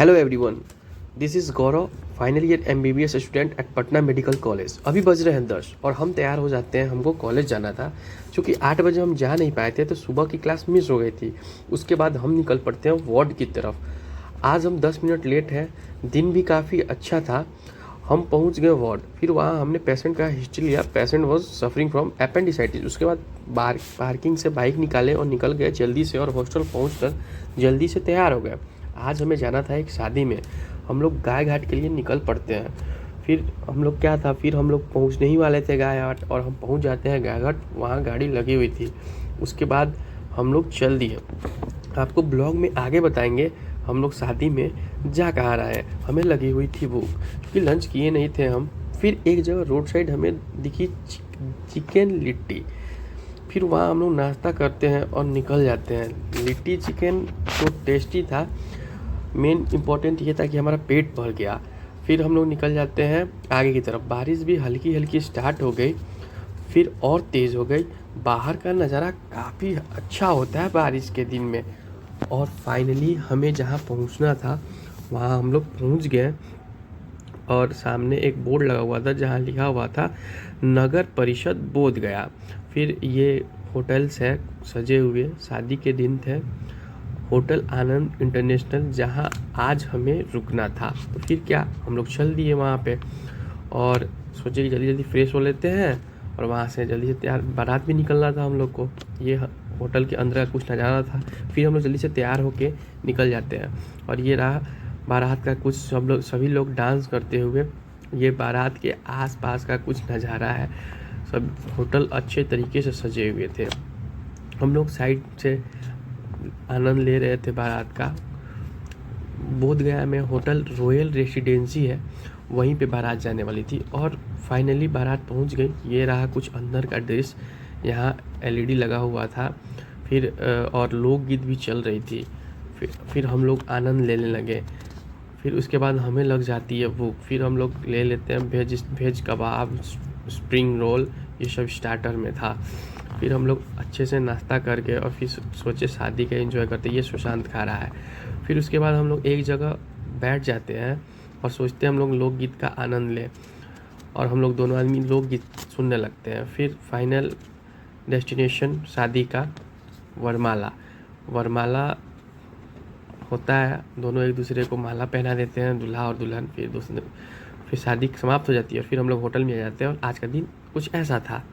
Hello everyone, this is Gaurav, final year MBBS student at Patna medical college. अभी बज रहे हैं 10 और हम तैयार हो जाते हैं। हमको कॉलेज जाना था। चूँकि 8 बजे हम जा नहीं पाए थे तो सुबह की क्लास मिस हो गई थी। उसके बाद हम निकल पड़ते हैं वार्ड की तरफ। आज हम 10 मिनट लेट हैं। दिन भी काफ़ी अच्छा था। हम पहुंच गए वार्ड। फिर वहाँ हमने पेशेंट का हिस्ट्री लिया। Patient was suffering from appendicitis. उसके बाद पार्किंग से बाइक निकाले और निकल गए जल्दी से, और हॉस्टल पहुँच जल्दी से तैयार हो गए। आज हमें जाना था एक शादी में। हम लोग गाय घाट के लिए निकल पड़ते हैं। फिर हम लोग क्या था, फिर हम लोग पहुंचने ही वाले थे गाय घाट, और हम पहुंच जाते हैं गाय घाट। वहाँ गाड़ी लगी हुई थी। उसके बाद हम लोग चल दिए। आपको ब्लॉग में आगे बताएंगे हम लोग शादी में जा कहाँ रहे हैं। हमें लगी हुई थी भूख क्योंकि लंच किए नहीं थे हम। फिर एक जगह रोड साइड हमें दिखी चिकन लिट्टी। फिर वहाँ हम लोग नाश्ता करते हैं और निकल जाते हैं। लिट्टी चिकन तो टेस्टी था, मेन इम्पॉर्टेंट ये था कि हमारा पेट भर गया। फिर हम लोग निकल जाते हैं आगे की तरफ। बारिश भी हल्की हल्की स्टार्ट हो गई, फिर और तेज़ हो गई। बाहर का नज़ारा काफ़ी अच्छा होता है बारिश के दिन में। और फाइनली हमें जहाँ पहुँचना था वहाँ हम लोग पहुँच गए, और सामने एक बोर्ड लगा हुआ था जहाँ लिखा हुआ था नगर परिषद बोध गया। फिर ये होटल्स है सजे हुए, शादी के दिन थे। होटल आनंद इंटरनेशनल, जहाँ आज हमें रुकना था। तो फिर क्या, हम लोग चल दिए वहाँ पे और सोचे कि जल्दी जल्दी फ्रेश हो लेते हैं और वहाँ से जल्दी से तैयार, बारात भी निकलना था हम लोग को। ये होटल के अंदर का कुछ नज़ारा था। फिर हम लोग जल्दी से तैयार होके निकल जाते हैं, और ये रहा बारात का कुछ, सभी लोग डांस करते हुए। ये बारात के आसपास का कुछ नज़ारा है। सब होटल अच्छे तरीके से सजे हुए थे। हम लोग साइड से आनंद ले रहे थे बारात का। बोध गया में होटल रॉयल रेसिडेंसी है, वहीं पे बारात जाने वाली थी। और फाइनली बारात पहुंच गई। ये रहा कुछ अंदर का दृश्य। यहाँ एलईडी लगा हुआ था। फिर और लोकगीत भी चल रही थी। फिर हम लोग आनंद लेने लगे। फिर उसके बाद हमें लग जाती है भूख। फिर हम लोग ले लेते हैं वेज कबाब, स्प्रिंग रोल, ये सब स्टार्टर में था। फिर हम लोग अच्छे से नाश्ता करके और फिर सोचे शादी का एंजॉय करते। ये सुशांत खा रहा है। फिर उसके बाद हम लोग एक जगह बैठ जाते हैं और सोचते हैं हम लोग लोकगीत का आनंद लें, और हम लोग दोनों आदमी लोकगीत सुनने लगते हैं। फिर फाइनल डेस्टिनेशन शादी का वरमाला। वरमाला होता है, दोनों एक दूसरे को माला पहना देते हैं, दूल्हा और दुल्हन। फिर शादी समाप्त हो जाती है और फिर हम लोग होटल में आ जाते हैं। और आज का दिन कुछ ऐसा था।